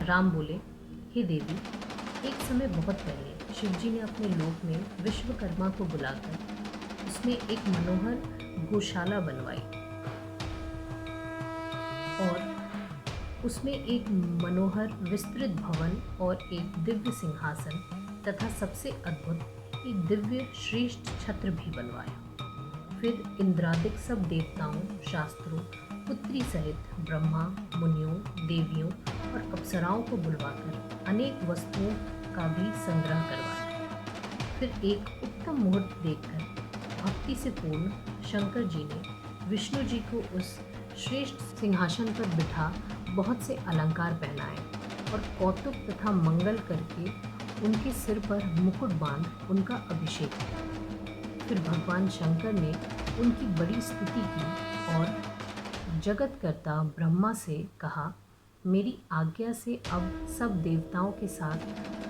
राम बोले, हे देवी, एक समय बहुत पहले शिवजी ने अपने लोक में विश्वकर्मा को बुलाकर उसमें एक मनोहर गौशाला बनवाई और उसमें एक मनोहर विस्तृत भवन और एक दिव्य सिंहासन तथा सबसे अद्भुत एक दिव्य श्रेष्ठ छत्र भी बनवाया। फिर इंद्रादिक सब देवताओं, शास्त्रों, पुत्री सहित ब्रह्मा, मुनियों, देवियों और अप्सराओं को बुलवाकर अनेक वस्तुओं का भी संग्रह करवाया। फिर एक उत्तम मुहूर्त देखकर भक्ति से पूर्ण शंकर जी ने विष्णु जी को उस श्रेष्ठ सिंहासन पर बिठा बहुत से अलंकार पहनाए और कौतुक तथा मंगल करके उनके सिर पर मुकुट बांध उनका अभिषेक किया। फिर भगवान शंकर ने उनकी बड़ी स्तुति की और जगतकर्ता ब्रह्मा से कहा, मेरी आज्ञा से अब सब देवताओं के साथ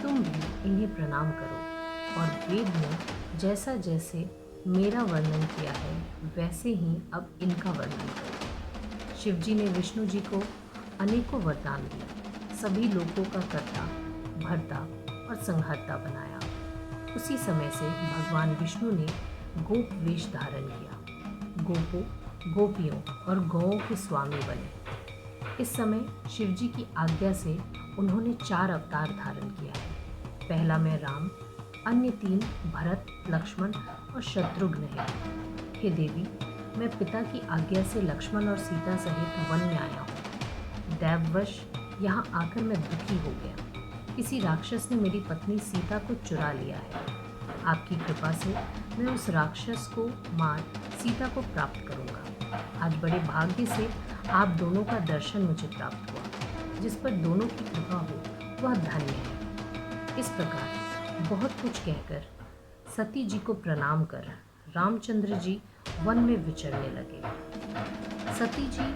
तुम भी इन्हें प्रणाम करो और वेद में जैसा जैसे मेरा वर्णन किया है वैसे ही अब इनका वर्णन करो। शिवजी ने विष्णु जी को अनेकों वरदान दिए, सभी लोकों का कर्ता, भर्ता और संहर्ता बनाया। उसी समय से भगवान विष्णु ने गोप वेश धारण किया, गोपों, गोपियों और गौओं के स्वामी बने। इस समय शिवजी की आज्ञा से उन्होंने 4 अवतार धारण किया है। पहला में राम, अन्य 3 भरत, लक्ष्मण और शत्रुघ्न है। हे देवी, मैं पिता की आज्ञा से लक्ष्मण और सीता सहित वन में आया हूँ। दैववश यहाँ आकर मैं दुखी हो गया। किसी राक्षस ने मेरी पत्नी सीता को चुरा लिया है। आपकी कृपा से मैं उस राक्षस को मार सीता को प्राप्त करूँगा। आज बड़े भाग्य से आप दोनों का दर्शन मुझे प्राप्त हुआ। जिस पर दोनों की कृपा हो वह धन्य है। इस प्रकार बहुत कुछ कहकर सती जी को प्रणाम कर रामचंद्र जी वन में विचरने लगे। सती जी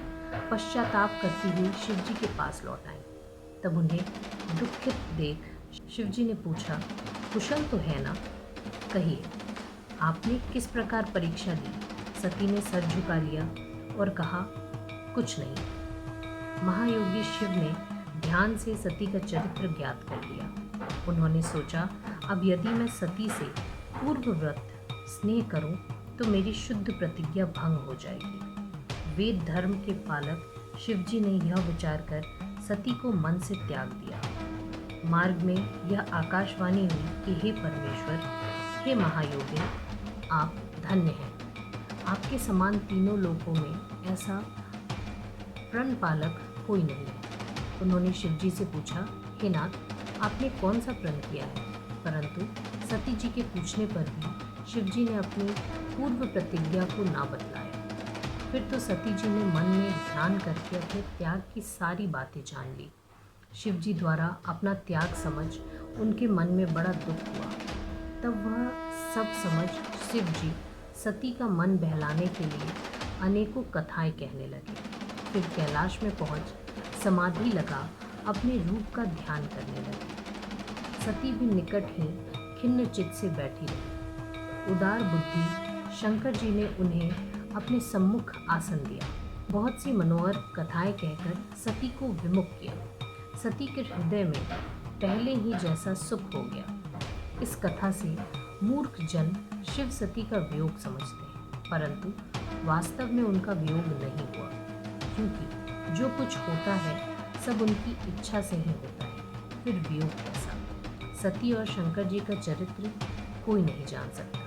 पश्चाताप करती हुई शिवजी के पास लौट आई। तब उन्हें दुखित देख शिवजी ने पूछा, कुशल तो है ना? कहिए, आपने किस प्रकार परीक्षा दी? सती ने सर झुका लिया और कहा, कुछ नहीं। महायोगी शिव ने ध्यान से सती का चरित्र ज्ञात कर लिया। उन्होंने सोचा, अब यदि मैं सती से पूर्वव्रत स्नेह करूं तो मेरी शुद्ध प्रतिज्ञा भंग हो जाएगी। वेद धर्म के पालक शिवजी ने यह विचार कर सती को मन से त्याग दिया। मार्ग में यह आकाशवाणी हुई कि हे परमेश्वर, हे महायोगी, आप धन्य हैं। आपके समान तीनों लोकों में ऐसा प्रण पालक कोई नहीं है। उन्होंने शिवजी से पूछा, हे नाथ, आपने कौन सा प्रण किया है? परंतु सती जी के पूछने पर भी शिवजी ने अपनी पूर्व प्रतिज्ञा को ना बतलाया। फिर तो सती जी ने मन में ध्यान करके अपने त्याग की सारी बातें जान ली। शिवजी द्वारा अपना त्याग समझ उनके मन में बड़ा दुख हुआ। तब वह सब समझ शिवजी सती का मन बहलाने के लिए अनेकों कथाएं कहने लगे। फिर कैलाश में पहुंच समाधि लगा अपने रूप का ध्यान करने लगे। सती भी निकट ही खिन्न चित्त से बैठी रही। उदार बुद्धि शंकर जी ने उन्हें अपने सम्मुख आसन दिया। बहुत सी मनोहर कथाएं कहकर सती को विमुख किया। सती के हृदय में पहले ही जैसा सुख हो गया। इस कथा से मूर्ख जन शिव सती का वियोग समझते हैं, परंतु वास्तव में उनका वियोग नहीं हुआ, क्योंकि जो कुछ होता है सब उनकी इच्छा से ही होता है। फिर वियोग कैसा? सती और शंकर जी का चरित्र कोई नहीं जान सकता।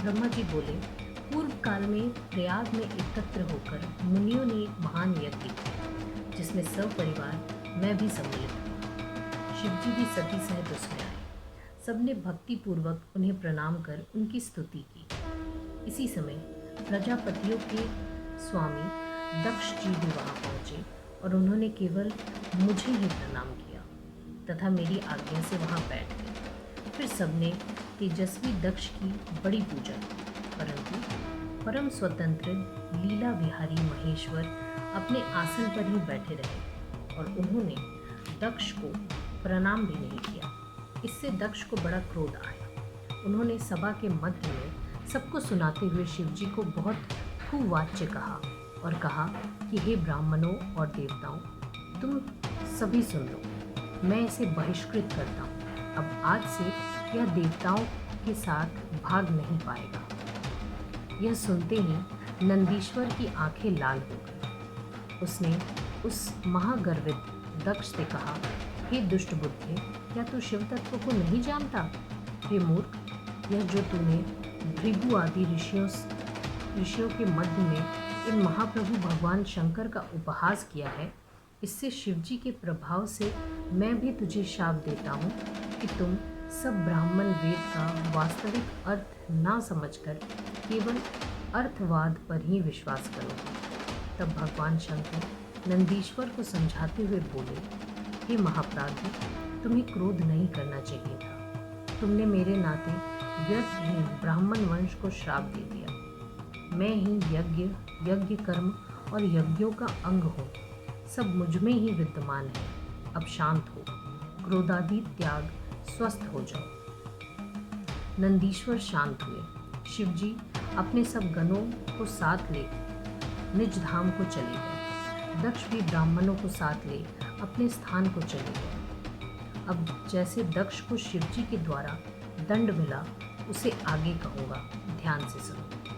ब्रह्मा जी बोले, पूर्व काल में प्रयाग में एकत्र होकर मुनियों ने एक महान यज्ञ किया, जिसमें सपरिवार मैं भी सम्मिलित हुआ। शिवजी भी सती सहित उसमें आए। सबने भक्ति पूर्वक उन्हें प्रणाम कर उनकी स्तुति की। इसी समय प्रजापतियों के स्वामी दक्ष जी भी वहाँ पहुँचे और उन्होंने केवल मुझे ही प्रणाम किया तथा मेरी आज्ञा से वहाँ बैठ गए। फिर सबने तेजस्वी दक्ष की बड़ी पूजा की, परंतु परम स्वतंत्र लीला विहारी महेश्वर अपने आसन पर ही बैठे रहे और उन्होंने दक्ष को प्रणाम भी नहीं किया। इससे दक्ष को बड़ा क्रोध आया। उन्होंने सभा के मध्य में सबको सुनाते हुए शिवजी को बहुत खूब वाच्य कहा और कहा कि हे ब्राह्मणों और देवताओं, तुम सभी सुन लो, मैं इसे बहिष्कृत करता हूँ। अब आज से यह देवताओं के साथ भाग नहीं पाएगा। यह सुनते ही नंदीश्वर की आंखें लाल हो गई। उसने उस महागर्वित दक्ष से कहा, हे दुष्ट बुद्धे, क्या तू शिव तत्व को नहीं जानता? हे मूर्ख, यह जो तूने भृगु आदि ऋषियों के मध्य में इन महाप्रभु भगवान शंकर का उपहास किया है, इससे शिवजी के प्रभाव से मैं भी तुझे शाप देता हूँ कि तुम सब ब्राह्मण वेद का वास्तविक अर्थ ना समझकर केवल अर्थवाद पर ही विश्वास करोगे। तब भगवान शंकर नंदीश्वर को समझाते हुए बोले, हे महाप्राज्ञ, तुम्हें क्रोध नहीं करना चाहिए था। तुमने मेरे नाते व्यर्थहीन ब्राह्मण वंश को श्राप दे दिया। मैं ही यज्ञ कर्म और यज्ञों का अंग हूँ। सब मुझ में ही विद्यमान है। अब शांत हो, क्रोधादि त्याग, स्वस्थ हो जाओ। नंदीश्वर शांत हुए। शिवजी अपने सब गणों को साथ ले निज धाम को चले गए। दक्ष भी ब्राह्मणों को साथ ले अपने स्थान को चले गए। अब जैसे दक्ष को शिवजी के द्वारा दंड मिला, उसे आगे कहूँगा, ध्यान से सुनो।